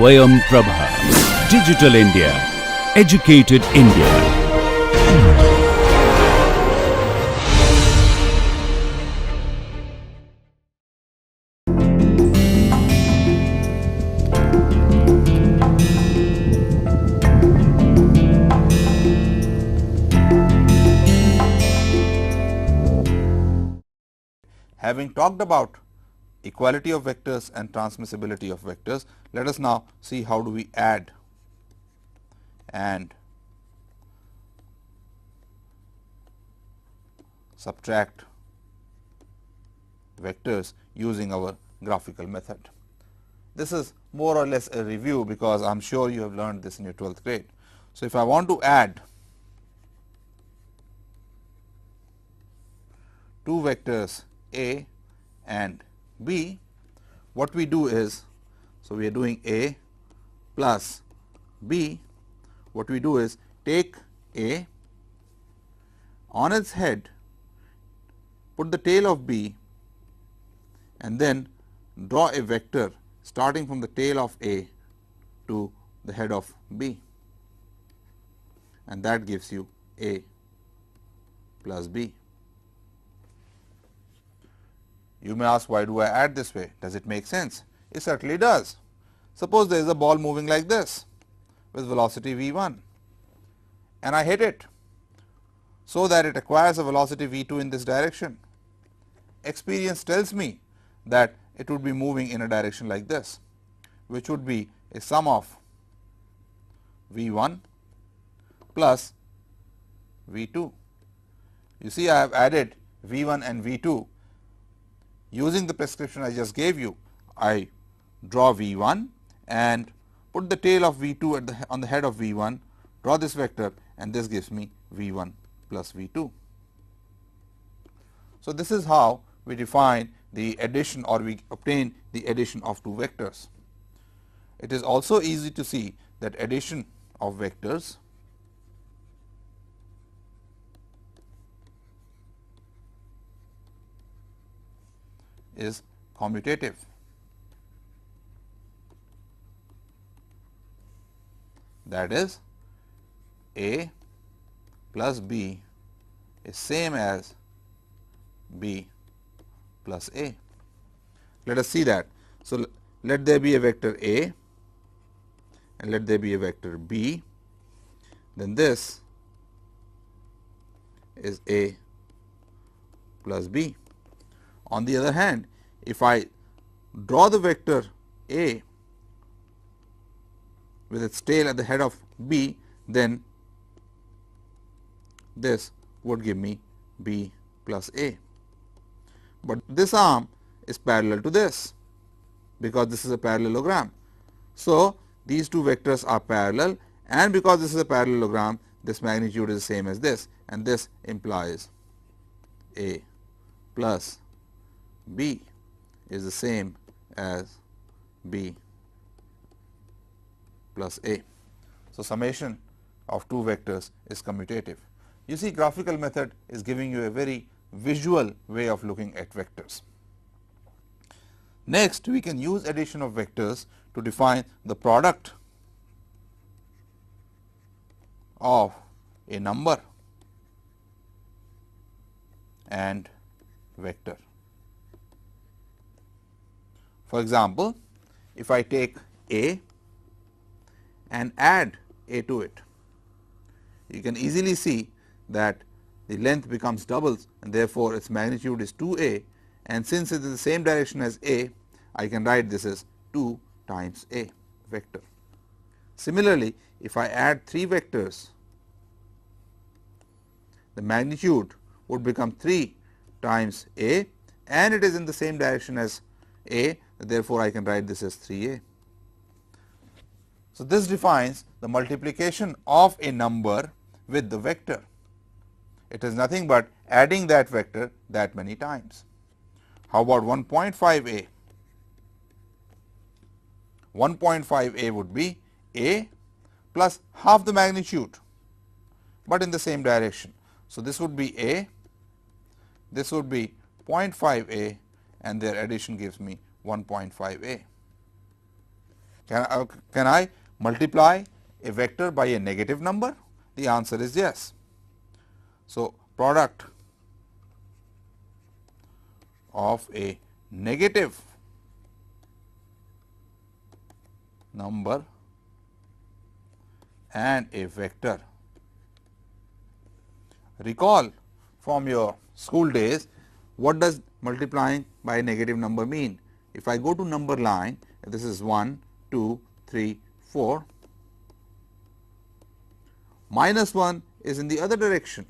Swayam Prabha. Digital India. Educated India. Having talked about equality of vectors and transmissibility of vectors, let us now see how do we add and subtract vectors using our graphical method. This is more or less a review because I am sure you have learned this in your 12th grade. So, if I want to add two vectors A and B, what we do is, so we are doing A plus B, what we do is take A, on its head put the tail of B and then draw a vector starting from the tail of A to the head of B, and that gives you A plus B. You may ask, why do I add this way? Does it make sense? It certainly does. Suppose there is a ball moving like this with velocity v1 and I hit it so that it acquires a velocity v2 in this direction. Experience tells me that it would be moving in a direction like this, which would be a sum of v1 plus v2. You see, I have added v1 and v2. Using the prescription I just gave you, I draw v1 and put the tail of v2 on the head of v1, draw this vector, and this gives me v1 plus v2. So, this is how we define the addition, or we obtain the addition of two vectors. It is also easy to see that addition of vectors is commutative. That is, A plus B is same as B plus A. Let us see that. So, let there be a vector A and let there be a vector B, then this is A plus B. On the other hand, if I draw the vector A with its tail at the head of B, then this would give me B plus A. But this arm is parallel to this because this is a parallelogram. So, these two vectors are parallel, and because this is a parallelogram, this magnitude is the same as this, and this implies A plus B is the same as B plus A. So, summation of two vectors is commutative. You see, graphical method is giving you a very visual way of looking at vectors. Next, we can use addition of vectors to define the product of a number and vector. For example, if I take A and add A to it, you can easily see that the length becomes doubles, and therefore, its magnitude is 2A, and since it is the same direction as A, I can write this as 2 times A vector. Similarly, if I add 3 vectors, the magnitude would become 3 times A, and it is in the same direction as A, therefore, I can write this as 3A. So, this defines the multiplication of a number with the vector. It is nothing but adding that vector that many times. How about 1.5A? 1.5A would be A plus half the magnitude, but in the same direction. So, this would be A, this would be 0.5A, and their addition gives me 1.5A. Can I multiply a vector by a negative number? The answer is yes. So, product of a negative number and a vector. Recall from your school days, what does multiplying by a negative number mean? If I go to number line, this is 1, 2, 3, 4, minus 1 is in the other direction,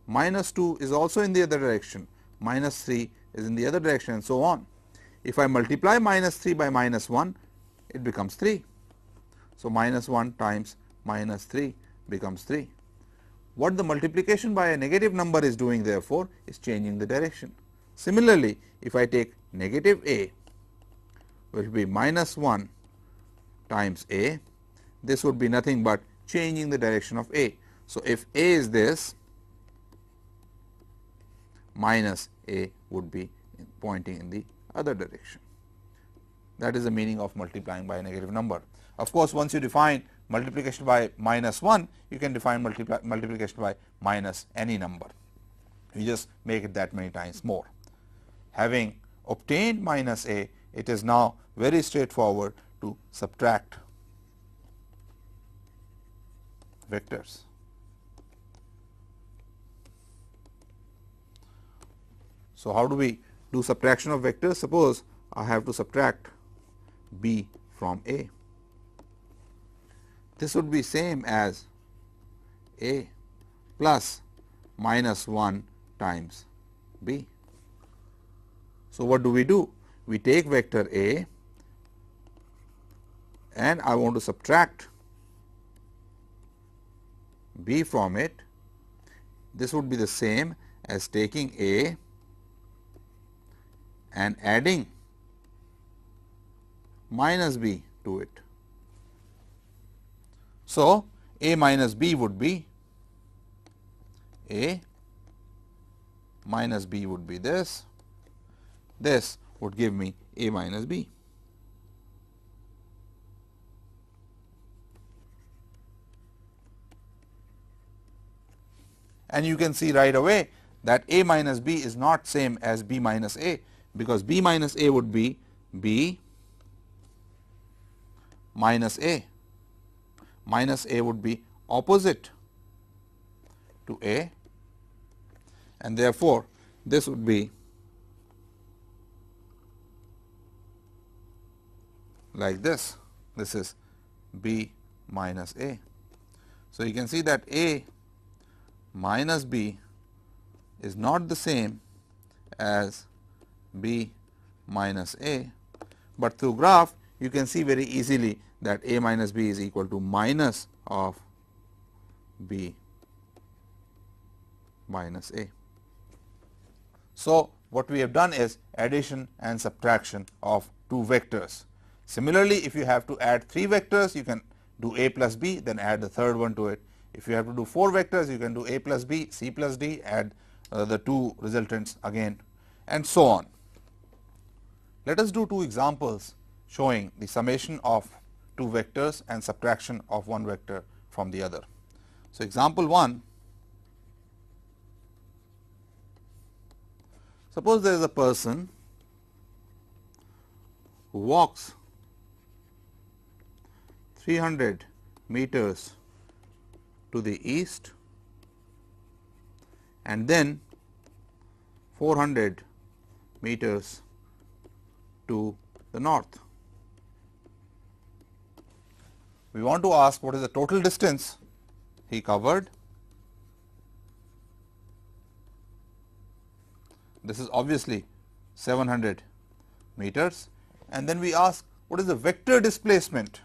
minus 2 is also in the other direction, minus 3 is in the other direction, and so on. If I multiply minus 3 by minus 1, it becomes 3. So, minus 1 times minus 3 becomes 3. What the multiplication by a negative number is doing, therefore, is changing the direction. Similarly, if I take negative a, which will be minus 1 times a, this would be nothing but changing the direction of a. So, if a is this, minus a would be pointing in the other direction. That is the meaning of multiplying by a negative number. Of course, once you define multiplication by minus 1, you can define multiplication by minus any number. You just make it that many times more. Having obtained minus a, it is now very straightforward to subtract vectors. So, how do we do subtraction of vectors? Suppose I have to subtract b from a. This would be same as a plus minus 1 times b. So, what do? We take vector a and I want to subtract b from it. This would be the same as taking a and adding minus b to it. So, a minus b would be a minus b would be this. This would give me a minus b. And you can see right away that a minus b is not same as b minus a, because b minus a would be b minus a. Minus a would be opposite to a, and therefore, this would be like this. This is b minus a. So, you can see that a minus b is not the same as b minus a, but through graph you can see very easily that a minus b is equal to minus of b minus a. So, what we have done is addition and subtraction of two vectors. Similarly, if you have to add 3 vectors, you can do a plus b, then add the third one to it. If you have to do 4 vectors, you can do a plus b, c plus d, add the 2 resultants again, and so on. Let us do 2 examples showing the summation of 2 vectors and subtraction of 1 vector from the other. So, example 1, suppose there is a person who walks 300 meters to the east and then 400 meters to the north. We want to ask what is the total distance he covered. This is obviously 700 meters, and then we ask what is the vector displacement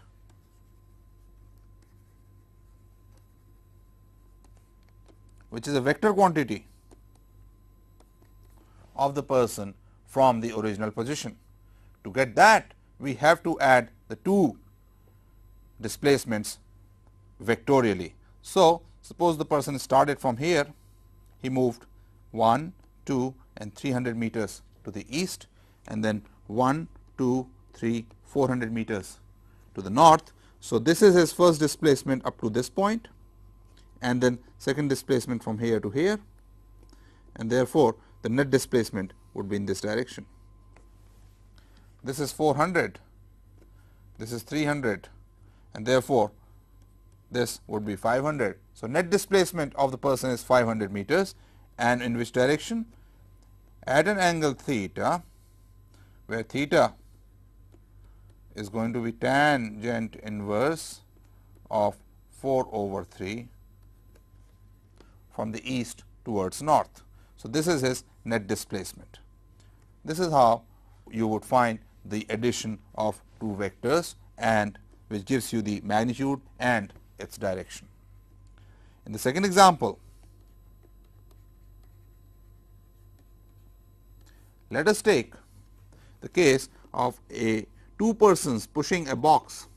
which is a vector quantity of the person from the original position. To get that, we have to add the 2 displacements vectorially. So, suppose the person started from here, he moved 1, 2 and 300 meters to the east, and then 1, 2, 3, 400 meters to the north. So, this is his first displacement up to this point, and then second displacement from here to here, and therefore, the net displacement would be in this direction. This is 400, this is 300, and therefore, this would be 500. So, net displacement of the person is 500 meters, and in which direction? At an angle theta, where theta is going to be tangent inverse of 4/3 from the east towards north. So, this is his net displacement. This is how you would find the addition of two vectors, and which gives you the magnitude and its direction. In the second example, let us take the case of two persons pushing a box.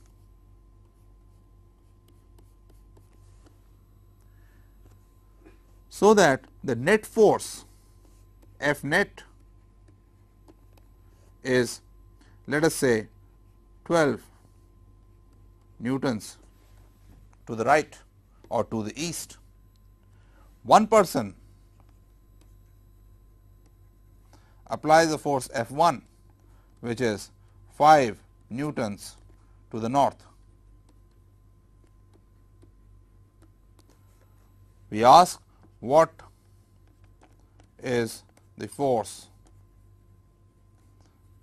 So that the net force F net is, let us say, 12 newtons to the right or to the east. One person applies a force F1, which is 5 newtons to the north. We ask what is the force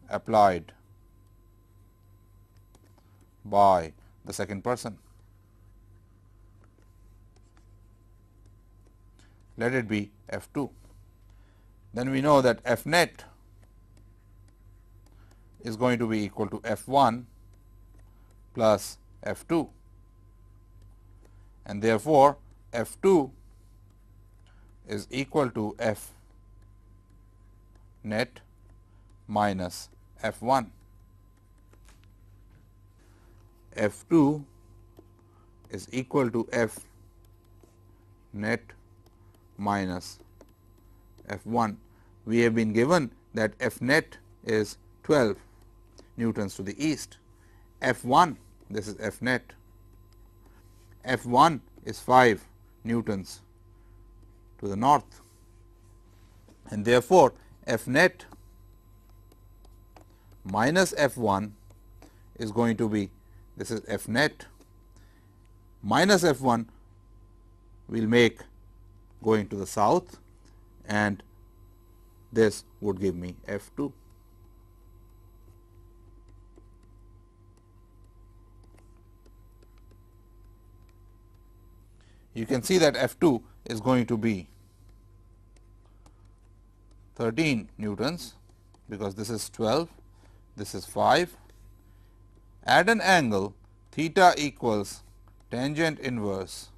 applied by the second person. Let it be F2. Then we know that F net is going to be equal to F1 plus F2, and therefore, F2 is equal to F net minus F1. F2 is equal to F net minus F1. We have been given that F net is 12 newtons to the east. F1, this is F net. F1 is 5 newtons to the north, and therefore, F net minus F1 is going to be, this is F net minus F1 will make going to the south, and this would give me F2. You can see that F2 is going to be 13 newtons, because this is 12, this is 5. At an angle theta equals tangent inverse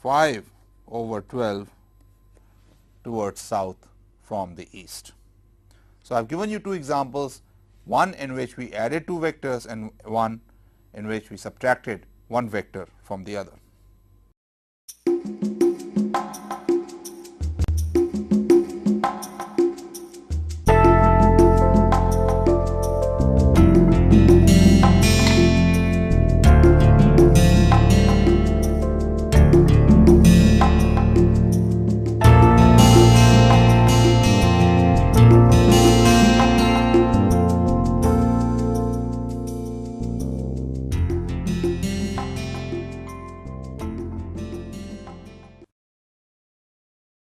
5/12 towards south from the east. So, I have given you two examples, one in which we added two vectors and one in which we subtracted one vector from the other.